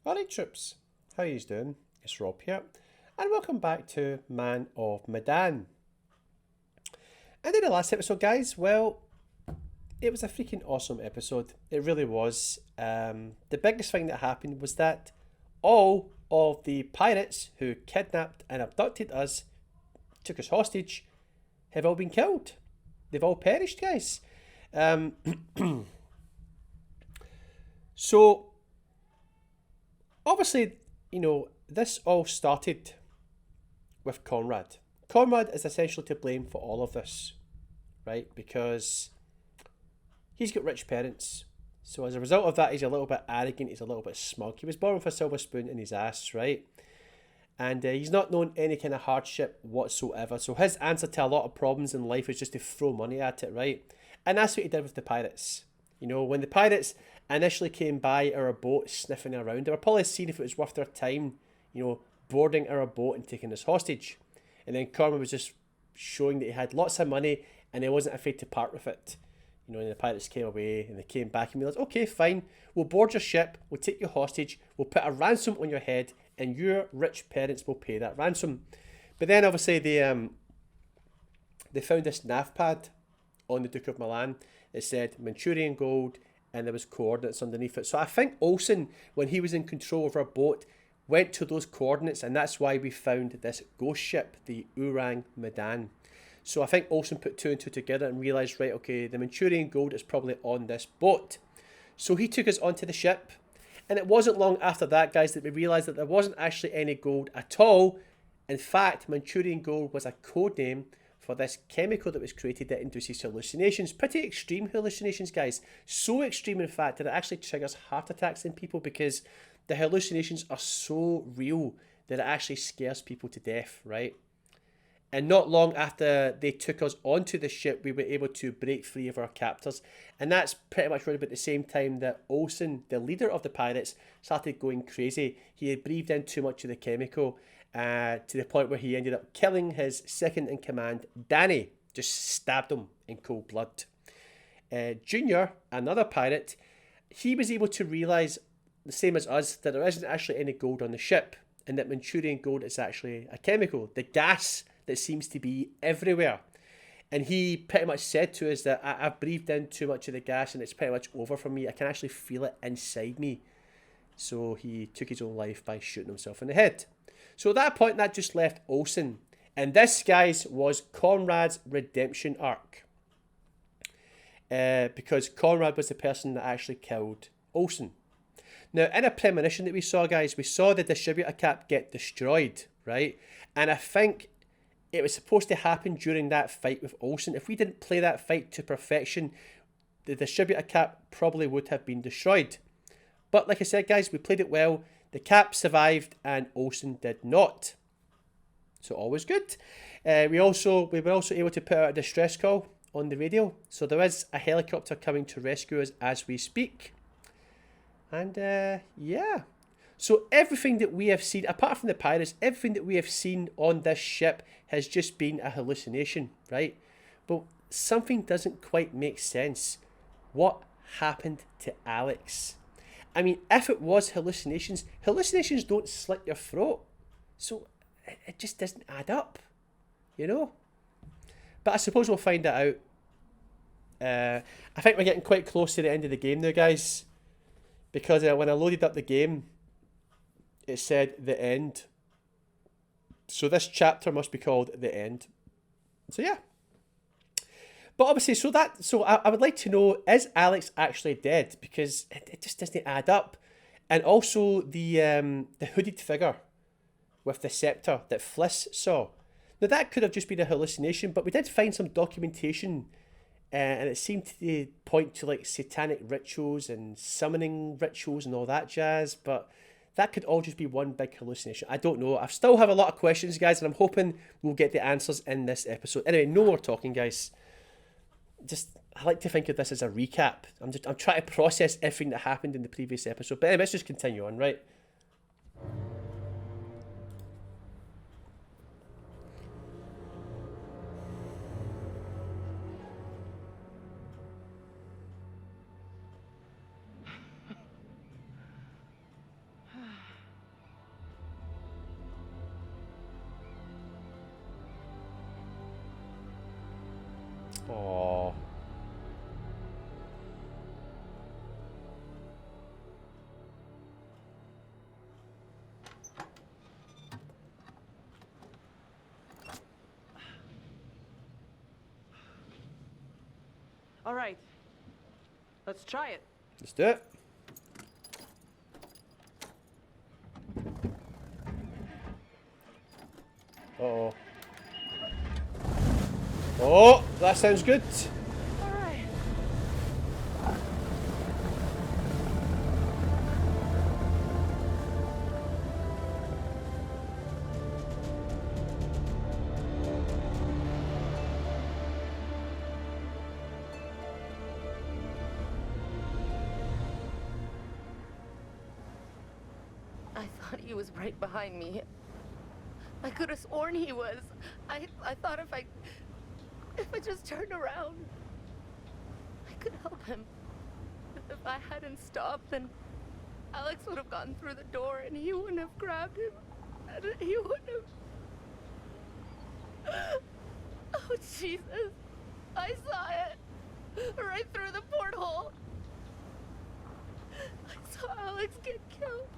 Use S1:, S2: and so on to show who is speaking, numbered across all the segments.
S1: Alright troops, how are you doing? It's Rob here, and welcome back to Man of Medan. And in the last episode, guys, well, it was a freaking awesome episode. It really was. The biggest thing that happened was that all of the pirates who kidnapped and abducted us, took us hostage, have all been killed. They've all perished, guys. Um, so obviously, this all started with Conrad. Conrad is essentially to blame for all of this, right? Because he's got rich parents. So as a result of that, he's a little bit arrogant, he's a little bit smug. He was born with a silver spoon in his ass, right? And he's not known any kind of hardship whatsoever. So his answer to a lot of problems in life is just to throw money at it, right? And that's what he did with the pirates. When the pirates initially came by our boat sniffing around, they were probably seeing if it was worth their time, boarding our boat and taking us hostage. And then Corman was just showing that he had lots of money and he wasn't afraid to part with it. And the pirates came away and they came back and realised, okay, fine, we'll board your ship, we'll take you hostage, we'll put a ransom on your head, and your rich parents will pay that ransom. But then obviously they found this nav pad on the Duke of Milan. It said Manchurian gold and there was coordinates underneath it. So I think Olsen, when he was in control of our boat, went to those coordinates, and that's why we found this ghost ship, the Orang Medan. So I think Olsen put two and two together and realised, right, okay, the Manchurian gold is probably on this boat. So he took us onto the ship, and it wasn't long after that, guys, that we realised that there wasn't actually any gold at all. In fact, Manchurian gold was a code name for this chemical that was created that induces hallucinations. Pretty extreme hallucinations, guys. So extreme, in fact, that it actually triggers heart attacks in people because the hallucinations are so real that it actually scares people to death, right? And not long after they took us onto the ship, we were able to break free of our captors. And that's pretty much right about the same time that Olsen, the leader of the pirates, started going crazy. He had breathed in too much of the chemical to the point where he ended up killing his second in command, Danny. Just stabbed him in cold blood. Junior, another pirate, he was able to realise, the same as us, that there isn't actually any gold on the ship, and that Manchurian gold is actually a chemical, the gas that seems to be everywhere. And he pretty much said to us that I've breathed in too much of the gas and it's pretty much over for me. I can actually feel it inside me. So he took his own life by shooting himself in the head. So at that point, that just left Olsen. And this, guys, was Conrad's redemption arc. Because Conrad was the person that actually killed Olsen. Now, in a premonition that we saw, guys, we saw the distributor cap get destroyed, right? And I think it was supposed to happen during that fight with Olsen. If we didn't play that fight to perfection, the distributor cap probably would have been destroyed. But like I said, guys, we played it well. The cap survived and Olsen did not. So all was good. We were also able to put out a distress call on the radio. So there is a helicopter coming to rescue us as we speak. And yeah. So everything that we have seen, apart from the pirates, everything that we have seen on this ship has just been a hallucination, right? But something doesn't quite make sense. What happened to Alex? I mean, if it was hallucinations don't slit your throat. So it just doesn't add up, But I suppose we'll find that out. I think we're getting quite close to the end of the game now, guys. Because when I loaded up the game, it said the end. So this chapter must be called the end. So yeah. But obviously, so I would like to know, is Alex actually dead? Because it just doesn't add up. And also the hooded figure with the scepter that Fliss saw. Now that could have just been a hallucination, but we did find some documentation and it seemed to point to like satanic rituals and summoning rituals and all that jazz, but that could all just be one big hallucination. I don't know. I still have a lot of questions, guys, and I'm hoping we'll get the answers in this episode. Anyway, no more talking, guys. I like to think of this as a recap. I'm trying to process everything that happened in the previous episode. But anyway, let's just continue on, right?
S2: All right. Let's try it.
S1: Let's do it. Uh-oh. Oh, that sounds good.
S2: All right.
S3: I thought he was right behind me. I could have sworn he was. I thought if I just turned around, I could help him. If I hadn't stopped, then Alex would have gotten through the door and he wouldn't have grabbed him. And he wouldn't have... Oh, Jesus. I saw it. Right through the porthole. I saw Alex get killed.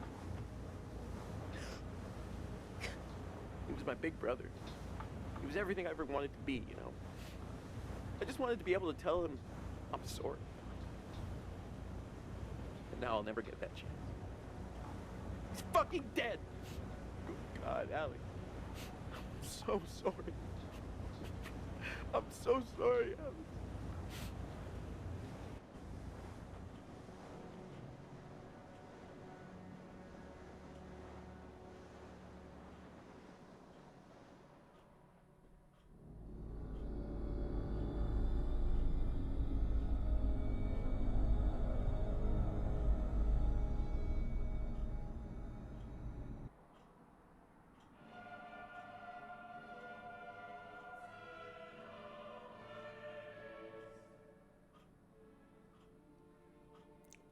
S2: He was my big brother. He was everything I ever wanted to be, you know? I just wanted to be able to tell him I'm sorry. And now I'll never get that chance. He's fucking dead! Oh God, Allie. I'm so sorry. I'm so sorry, Allie.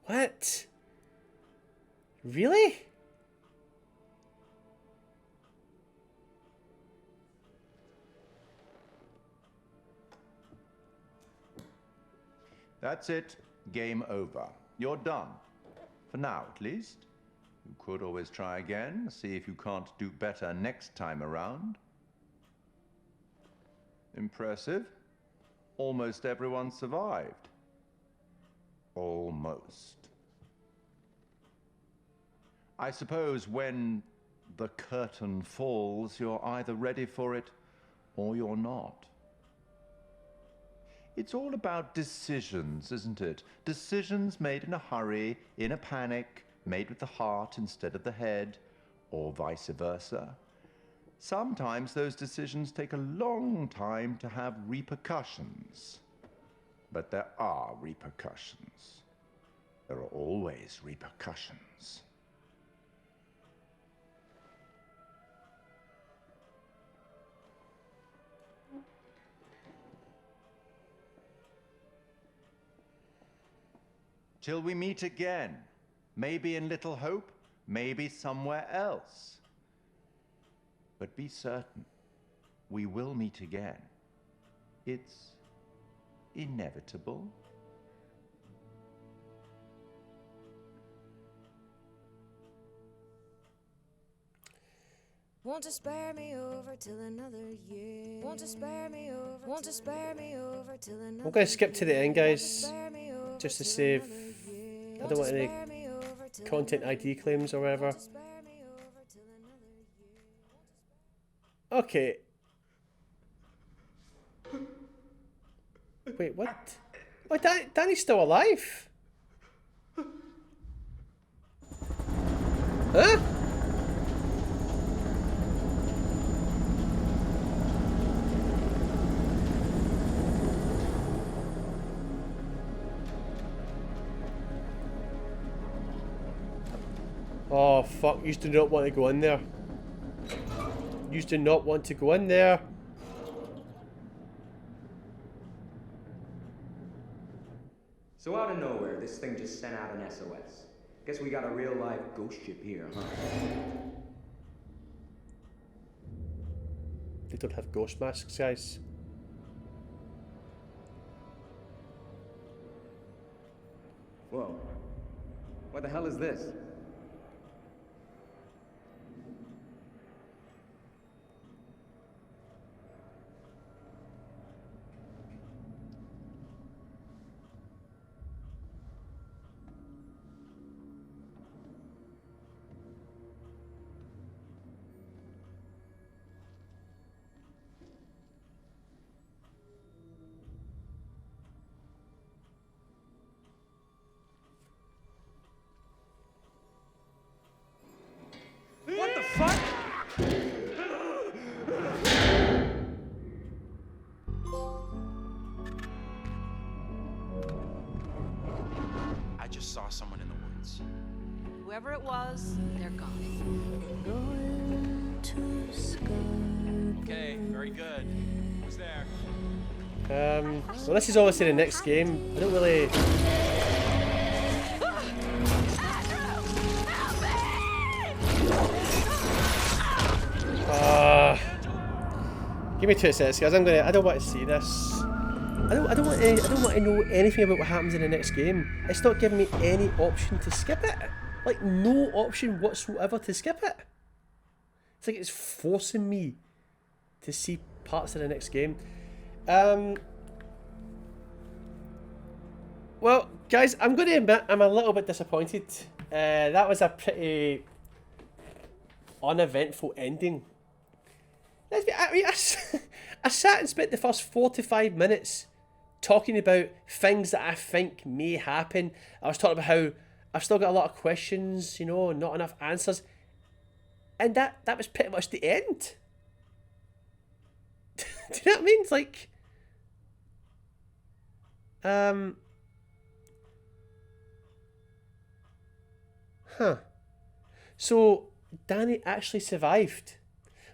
S1: What? Really?
S4: That's it. Game over. You're done. For now, at least. You could always try again, see if you can't do better next time around. Impressive. Almost everyone survived. Almost. I suppose when the curtain falls, you're either ready for it or you're not. It's all about decisions, isn't it? Decisions made in a hurry, in a panic, made with the heart instead of the head, or vice versa. Sometimes those decisions take a long time to have repercussions. But there are repercussions. There are always repercussions. Till we meet again. Maybe in Little Hope, maybe somewhere else. But be certain, we will meet again. It's inevitable.
S5: Won't you spare me over till another year? Won't you spare me over? Won't you spare me over till another year?
S1: I'm going to skip to the end, guys, just to save. I don't want any content ID claims or whatever. Okay. Wait, what? Oh, Danny's still alive? Huh? Oh fuck, you do not want to go in there. You do not want to go in there.
S6: So out of nowhere, this thing just sent out an SOS. Guess we got a real live ghost ship here, huh?
S1: They don't have ghost masks, guys.
S6: Whoa. What the hell is this?
S7: Whoever it was, they're gone.
S2: Okay, very good. Who's there?
S1: So this is obviously the next game. I don't really... Give me 2 seconds, guys. I don't want to see this. I don't want to know anything about what happens in the next game. It's not giving me any option to skip it. Like, no option whatsoever to skip it. It's like it's forcing me to see parts of the next game. Well, guys, I'm going to admit I'm a little bit disappointed. That was a pretty uneventful ending. I sat and spent the first 45 minutes talking about things that I think may happen. I was talking about how I've still got a lot of questions, you know, not enough answers. And that was pretty much the end. Do you know what I mean? It's like... So, Danny actually survived.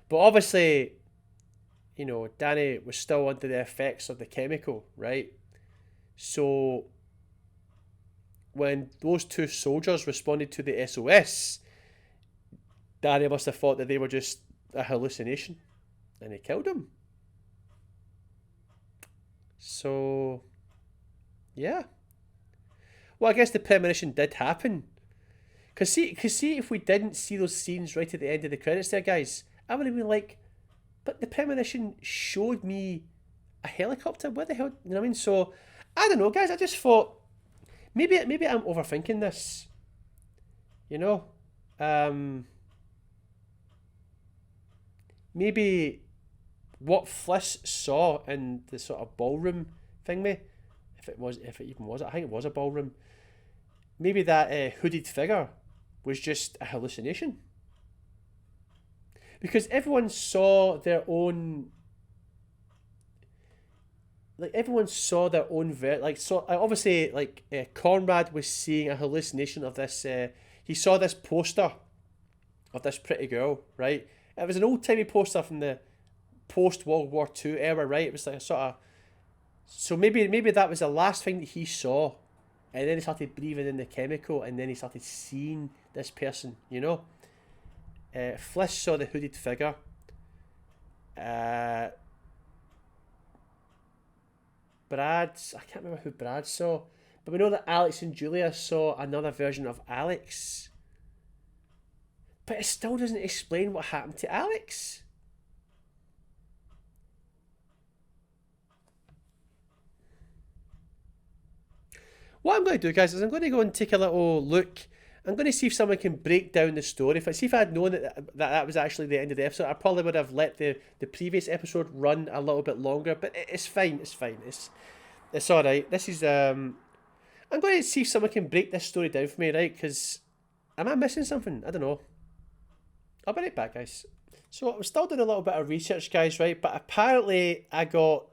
S1: But obviously, you know, Danny was still under the effects of the chemical, right? So, when those 2 soldiers responded to the SOS, Danny must have thought that they were just a hallucination. And he killed him. So, yeah. Well, I guess the premonition did happen. Because see, if we didn't see those scenes right at the end of the credits there, guys, I would have been like, but the premonition showed me a helicopter. What the hell? You know what I mean? So, I don't know, guys. I just thought, maybe I'm overthinking this. You know? Maybe what Fliss saw in the sort of ballroom thingy, if it even was, I think it was a ballroom. Maybe that hooded figure was just a hallucination. Because everyone saw their own... Like, everyone saw their own... obviously, like, Conrad was seeing a hallucination of this... he saw this poster of this pretty girl, right? It was an old-timey poster from the post-World War II era, right? It was like a sort of... So maybe that was the last thing that he saw. And then he started breathing in the chemical, and then he started seeing this person, you know? Fliss saw the hooded figure. Brad, I can't remember who Brad saw, but we know that Alex and Julia saw another version of Alex. But it still doesn't explain what happened to Alex. What I'm going to do, guys, is I'm going to go and take a little look. I'm going to see if someone can break down the story. If I had known that was actually the end of the episode, I probably would have let the previous episode run a little bit longer. But it's fine. It's fine. It's all right. This is I'm going to see if someone can break this story down for me, right? Because am I missing something? I don't know. I'll be right back, guys. So I'm still doing a little bit of research, guys, right? But apparently I got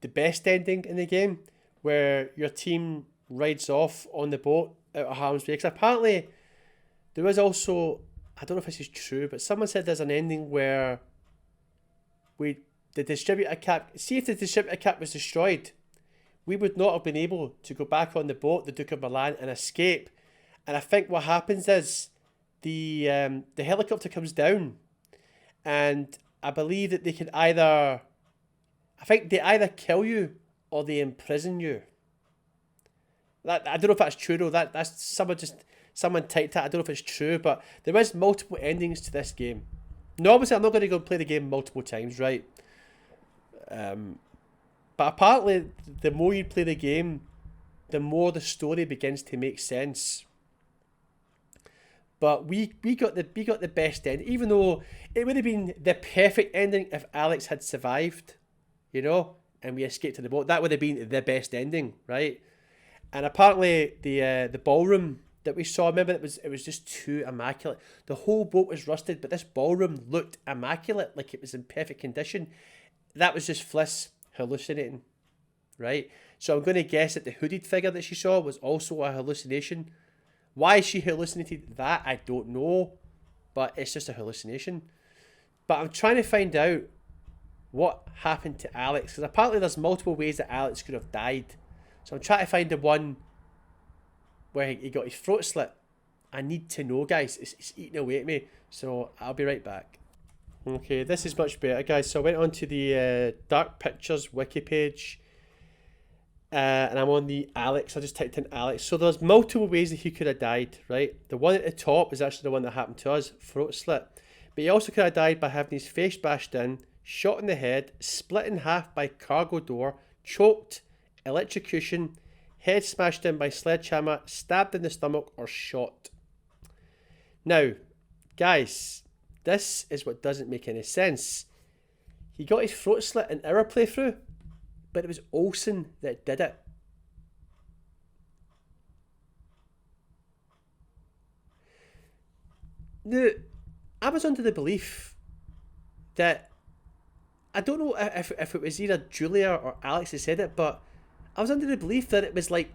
S1: the best ending in the game, where your team rides off on the boat out of harm's way. Because apparently there was also, I don't know if this is true, but someone said there's an ending where the distributor cap, see if the distributor cap was destroyed, we would not have been able to go back on the boat, the Duke of Milan, and escape. And I think what happens is the helicopter comes down, and I believe that they can either kill you or they imprison you. I don't know if that's true though. That's someone typed that. I don't know if it's true, but there is multiple endings to this game. Now, obviously, I'm not going to go play the game multiple times, right? But apparently, the more you play the game, the more the story begins to make sense. But we got the best end, even though it would have been the perfect ending if Alex had survived, you know, and we escaped to the boat. That would have been the best ending, right? And apparently the ballroom that we saw, remember, it was just too immaculate. The whole boat was rusted, but this ballroom looked immaculate, like it was in perfect condition. That was just Fliss hallucinating, right? So I'm going to guess that the hooded figure that she saw was also a hallucination. Why she hallucinated that, I don't know. But it's just a hallucination. But I'm trying to find out what happened to Alex. Because apparently there's multiple ways that Alex could have died. So I'm trying to find the one where he got his throat slit. I need to know, guys. It's eating away at me. So I'll be right back. Okay, this is much better, guys. So I went onto the Dark Pictures wiki page. And I'm on the Alex. I just typed in Alex. So there's multiple ways that he could have died, right? The one at the top is actually the one that happened to us, throat slit. But he also could have died by having his face bashed in, shot in the head, split in half by cargo door, choked, electrocution, head smashed in by sledgehammer, stabbed in the stomach, or shot. Now, guys, this is what doesn't make any sense. He got his throat slit in our playthrough, but it was Olsen that did it. Now, I was under the belief that, I don't know if it was either Julia or Alex that said it, but I was under the belief that it was like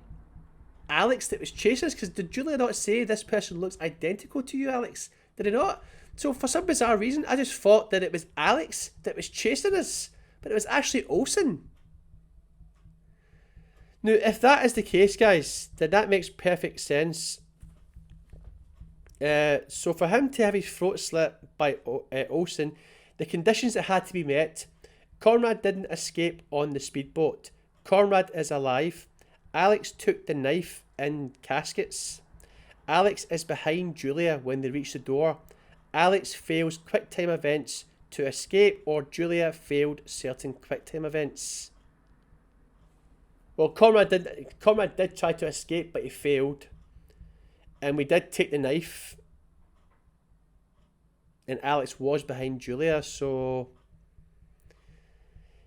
S1: Alex that was chasing us, because did Julia not say this person looks identical to you, Alex? Did it not? So for some bizarre reason, I just thought that it was Alex that was chasing us, but it was actually Olsen. Now, if that is the case, guys, then that makes perfect sense. So for him to have his throat slit by Olsen, the conditions that had to be met: Conrad didn't escape on the speedboat. Conrad is alive. Alex took the knife in caskets. Alex is behind Julia when they reach the door. Alex fails QuickTime events to escape, or Julia failed certain QuickTime events. Well, Conrad did try to escape, but he failed. And we did take the knife. And Alex was behind Julia, so...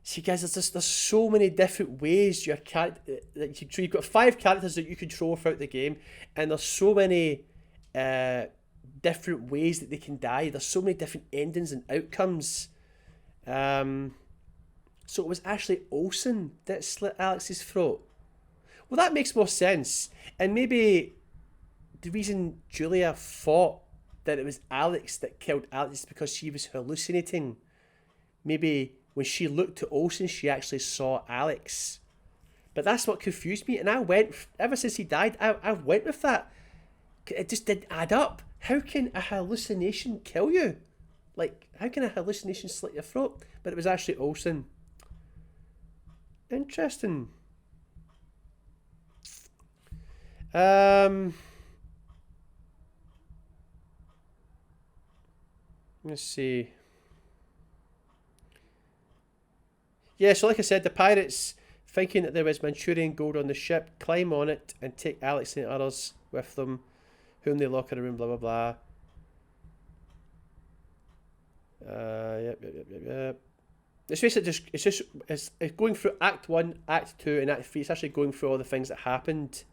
S1: See, guys, there's so many different ways your character... So you've got 5 characters that you control throughout the game, and there's so many different ways that they can die. There's so many different endings and outcomes. So it was actually Olsen that slit Alex's throat. Well, that makes more sense. And maybe the reason Julia thought that it was Alex that killed Alex is because she was hallucinating. Maybe when she looked to Olsen, she actually saw Alex. But that's what confused me. And I went, ever since he died, I went with that. It just didn't add up. How can a hallucination kill you? Like, how can a hallucination slit your throat? But it was actually Olsen. Interesting. Let's see. Yeah, so like I said, the pirates, thinking that there was Manchurian gold on the ship, climb on it and take Alex and others with them, whom they lock in a room, blah, blah, blah. Yep. It's basically it's going through Act 1, Act 2, and Act 3. It's actually going through all the things that happened.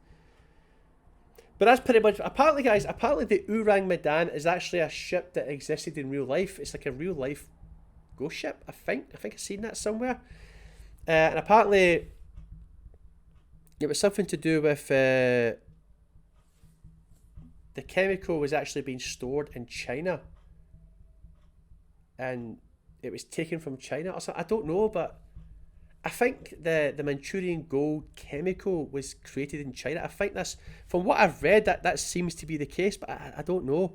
S1: But that's pretty much... Apparently, guys, the Orang Medan is actually a ship that existed in real life. It's like a real-life ghost ship, I think. I've seen that somewhere. And apparently, it was something to do with... the chemical was actually being stored in China. And it was taken from China or something. I don't know, but I think the Manchurian gold chemical was created in China. I think that's, from what I've read, that seems to be the case, but I don't know.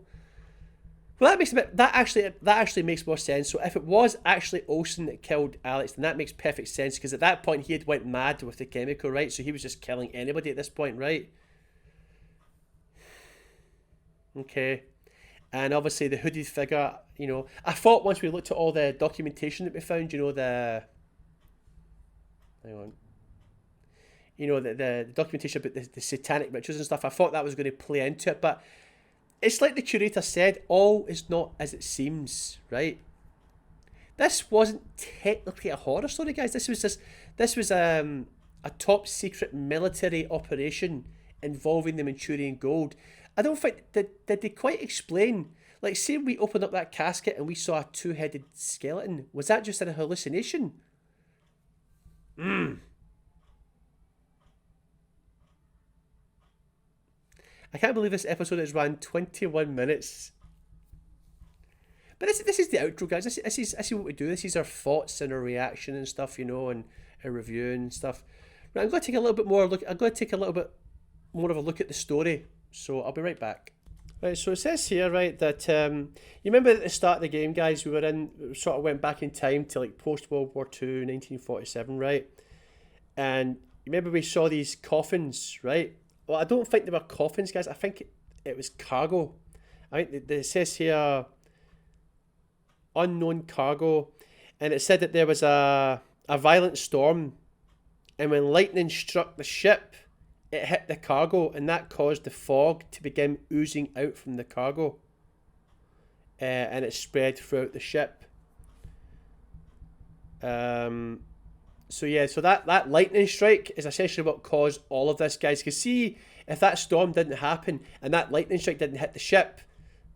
S1: Well, that actually makes more sense. So if it was actually Olsen that killed Alex, then that makes perfect sense, because at that point he had went mad with the chemical, right? So he was just killing anybody at this point, right? Okay. And obviously the hooded figure, you know, I thought once we looked at all the documentation that we found, you know, the documentation about the satanic rituals and stuff, I thought that was going to play into it, but it's like the curator said, all is not as it seems, right? This wasn't technically a horror story, guys. This was a top secret military operation involving the Manchurian gold. I don't think, did they quite explain, like, say we opened up that casket and we saw a 2-headed skeleton, was that just a hallucination? I can't believe this episode has run 21 minutes. But this is the outro, guys. This is what we do. This is our thoughts and our reaction and stuff, you know, and our review and stuff. Right, I'm going to take a little bit more look. I'm going to take a little bit more of a look at the story. So I'll be right back. Right, so it says here, right, that you remember at the start of the game, guys, we sort of went back in time to like post World War II, 1947, right? And you remember we saw these coffins, right? Well, I don't think they were coffins, guys. I think it was cargo. I think it says here unknown cargo, and it said that there was a violent storm, and when lightning struck the ship, it hit the cargo, and that caused the fog to begin oozing out from the cargo, and it spread throughout the ship. So yeah, so that lightning strike is essentially what caused all of this, guys. Because see, if that storm didn't happen and that lightning strike didn't hit the ship,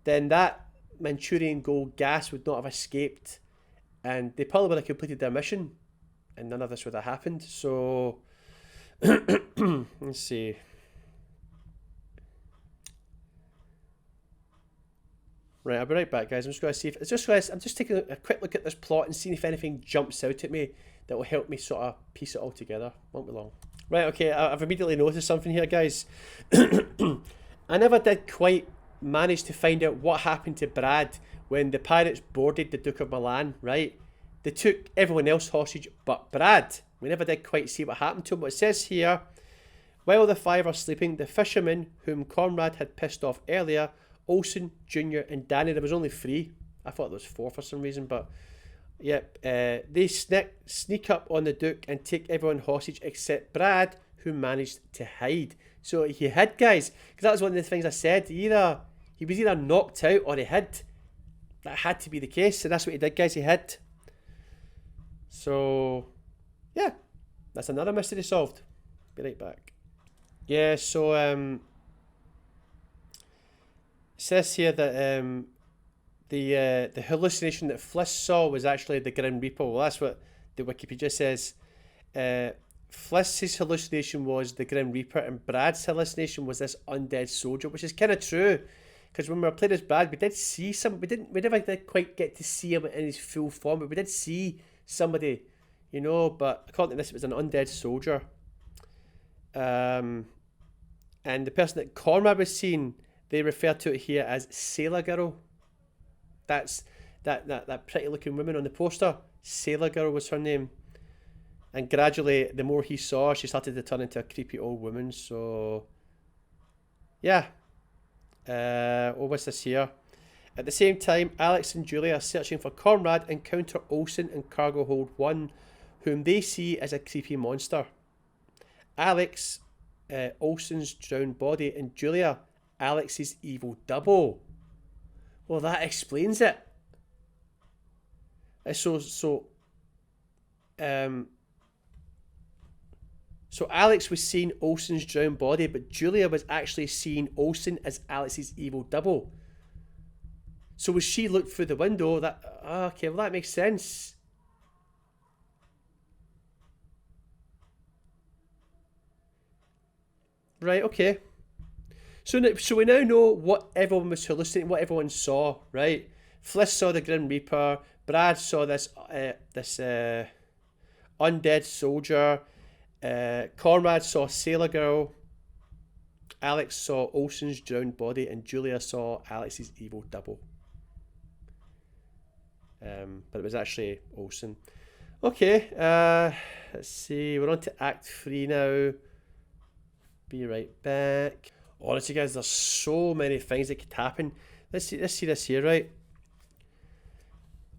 S1: then that Manchurian gold gas would not have escaped, and they probably would have completed their mission, and none of this would have happened. So let's see. Right, I'll be right back, guys. I'm just going to see if I'm just taking a quick look at this plot and seeing if anything jumps out at me that will help me sort of piece it all together. Won't be long. Right, okay, I've immediately noticed something here, guys. I never did quite manage to find out what happened to Brad when the pirates boarded the Duke of Milan, right? They took everyone else hostage but Brad. We never did quite see what happened to him. But it says here, while the five are sleeping, the fishermen whom Conrad had pissed off earlier, Olsen, Junior and Danny, there was only 3. I thought there was 4 for some reason, but yep, they sneak up on the Duke and take everyone hostage except Brad, who managed to hide. So he hid, guys, because that was one of the things I said. He was either knocked out or he hid. That had to be the case, and that's what he did, guys. He hid. So yeah, that's another mystery solved. Be right back. Yeah, so it says here that the hallucination that Fliss saw was actually the Grim Reaper. Well, that's what the Wikipedia says. Fliss's hallucination was the Grim Reaper, and Brad's hallucination was this undead soldier, which is kind of true. Because when we were playing as Brad, we did see some. We never did quite get to see him in his full form, but we did see somebody, you know. But according to this, it was an undead soldier. And the person that Conrad was seeing, they refer to it here as Sailor Girl. That's that pretty looking woman on the poster. Sailor Girl was her name. And gradually, the more he saw, she started to turn into a creepy old woman. So yeah. What's this here? At the same time, Alex and Julia, searching for Conrad, encounter Olsen in cargo hold 1, whom they see as a creepy monster. Alex, Olsen's drowned body, and Julia, Alex's evil double. Well, that explains it. So Alex was seeing Olsen's drowned body, but Julia was actually seeing Olsen as Alex's evil double. So when she looked through the window, okay, well that makes sense. Right, okay. So we now know what everyone was hallucinating, what everyone saw, right? Fliss saw the Grim Reaper. Brad saw this undead soldier. Conrad saw Sailor Girl. Alex saw Olsen's drowned body, and Julia saw Alex's evil double. But it was actually Olsen. Okay, let's see. We're on to Act 3 now. Be right back. Honestly, guys, there's so many things that could happen. Let's see this here, right?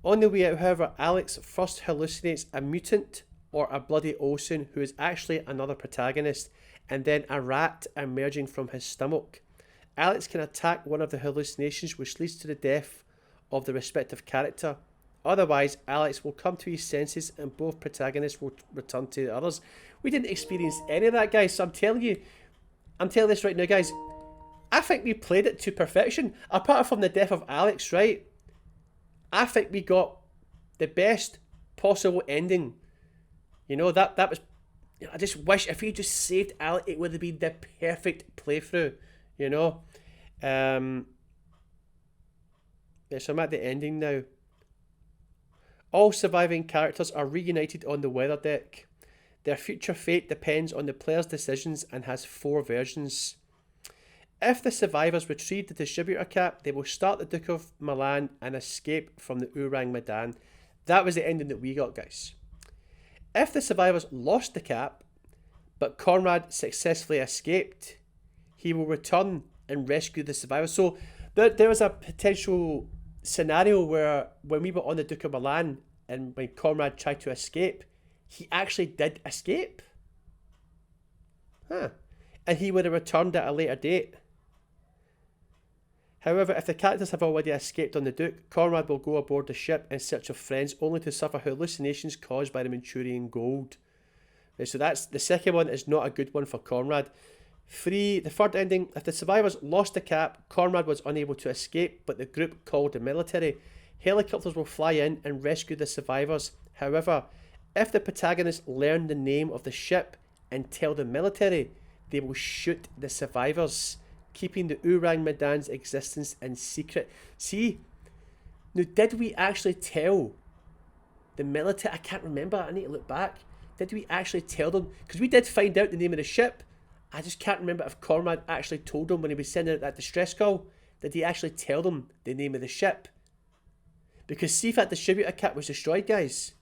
S1: On the way out, however, Alex first hallucinates a mutant or a bloody Olsen who is actually another protagonist, and then a rat emerging from his stomach. Alex can attack one of the hallucinations, which leads to the death of the respective character. Otherwise, Alex will come to his senses and both protagonists will return to the others. We didn't experience any of that, guys, so I'm telling this right now, guys. I think we played it to perfection. Apart from the death of Alex, right? I think we got the best possible ending. You know, that was... I just wish if he just saved Alex, it would have been the perfect playthrough. you know. Yeah, so I'm at the ending now. All surviving characters are reunited on the weather deck. Their future fate depends on the player's decisions and has 4 versions. If the survivors retrieve the distributor cap, they will start the Duke of Milan and escape from the Ourang Medan. That was the ending that we got, guys. If the survivors lost the cap, but Conrad successfully escaped, he will return and rescue the survivors. So there was a potential scenario where when we were on the Duke of Milan and when Conrad tried to escape, he actually did escape. And he would have returned at a later date. However, if the characters have already escaped on the Duke, Conrad will go aboard the ship in search of friends, only to suffer hallucinations caused by the Manchurian gold. Right, so that's the second one is not a good one for Conrad. The third ending, if the survivors lost the cap, Conrad was unable to escape, but the group called the military. Helicopters will fly in and rescue the survivors. However, if the protagonists learn the name of the ship and tell the military, they will shoot the survivors, keeping the Ourang Medan's existence in secret. See, now did we actually tell the military? I can't remember, I need to look back. Did we actually tell them? Because we did find out the name of the ship. I just can't remember if Conrad actually told them when he was sending out that distress call. Did he actually tell them the name of the ship? Because see if that distributor cap was destroyed, guys,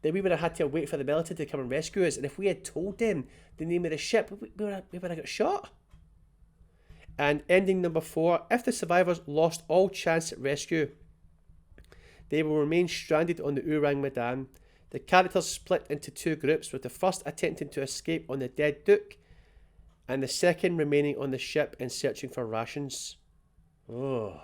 S1: then we would have had to wait for the military to come and rescue us. And if we had told them the name of the ship, we would have got shot. And ending number 4, if the survivors lost all chance at rescue, they will remain stranded on the Ourang Medan. The characters split into 2 groups, with the first attempting to escape on the dead Duke, and the second remaining on the ship and searching for rations. Oh.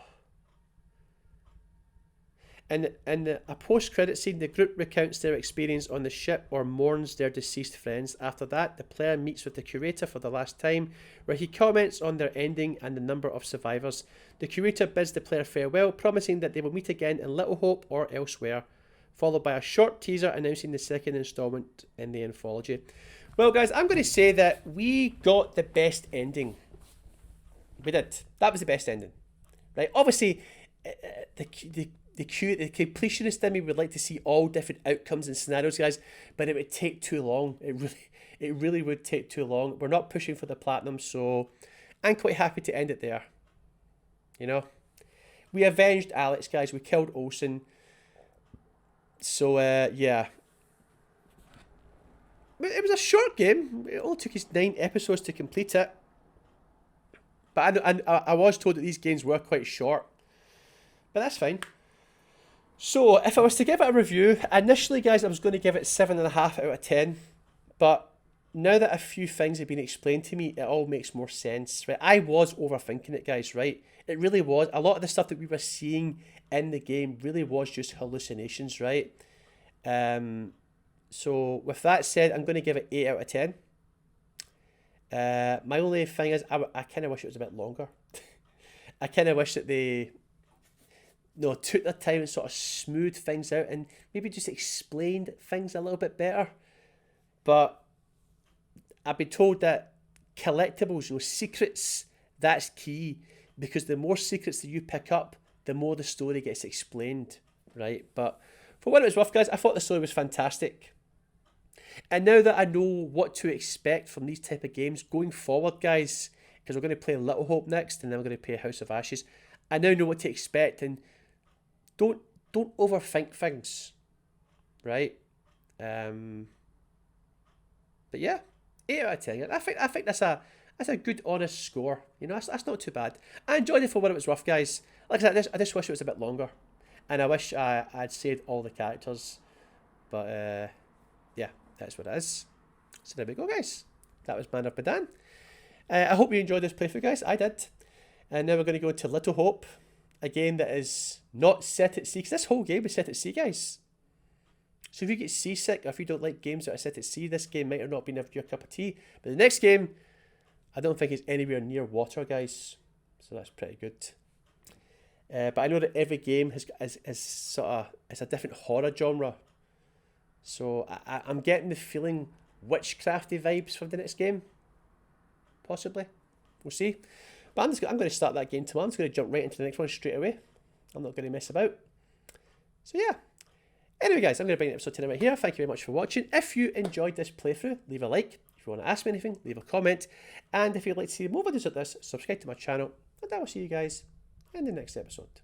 S1: In a post-credit scene, the group recounts their experience on the ship or mourns their deceased friends. After that, the player meets with the curator for the last time, where he comments on their ending and the number of survivors. The curator bids the player farewell, promising that they will meet again in Little Hope or elsewhere, followed by a short teaser announcing the second installment in the anthology. Well, guys, I'm going to say that we got the best ending. We did. That was the best ending. Right? Obviously, the completionist in me would like to see all different outcomes and scenarios, guys, but it would take too long. It really would take too long. We're not pushing for the platinum, so I'm quite happy to end it there. You know? We avenged Alex, guys. We killed Olsen. So, yeah. It was a short game. It only took us 9 episodes to complete it. But I was told that these games were quite short. But that's fine. So, if I was to give it a review, initially, guys, I was going to give it 7.5 out of 10. But now that a few things have been explained to me, it all makes more sense. Right? I was overthinking it, guys, right? It really was. A lot of the stuff that we were seeing in the game really was just hallucinations, right? So, with that said, I'm going to give it 8 out of 10. My only thing is, I kind of wish it was a bit longer. I kind of wish that they took their time and sort of smoothed things out and maybe just explained things a little bit better. But I've been told that collectibles, secrets, that's key, because the more secrets that you pick up, the more the story gets explained, right? But for what it was worth, guys, I thought the story was fantastic. And now that I know what to expect from these type of games going forward, guys, because we're going to play Little Hope next and then we're going to play House of Ashes, I now know what to expect, and don't overthink things, right? But yeah, 8 out of 10. I think that's a good honest score. You know, that's not too bad. I enjoyed it for what it was worth, guys. Like I said, I just wish it was a bit longer, and I wish I'd saved all the characters. But yeah, that's what it is. So there we go, guys. That was Man of Medan. I hope you enjoyed this playthrough, guys. I did. And now we're going to go to Little Hope, a game that is not set at sea, because this whole game is set at sea, guys. So if you get seasick, or if you don't like games that are set at sea, this game might have not been your cup of tea. But the next game, I don't think is anywhere near water, guys. So that's pretty good. But I know that every game is a different horror genre. So I'm getting the feeling witchcrafty vibes from the next game. Possibly. We'll see. But I'm going to start that game tomorrow. I'm just going to jump right into the next one straight away. I'm not going to mess about. So yeah. Anyway, guys, I'm going to bring the episode 10 right here. Thank you very much for watching. If you enjoyed this playthrough, leave a like. If you want to ask me anything, leave a comment. And if you'd like to see more videos like this, subscribe to my channel. And I will see you guys in the next episode.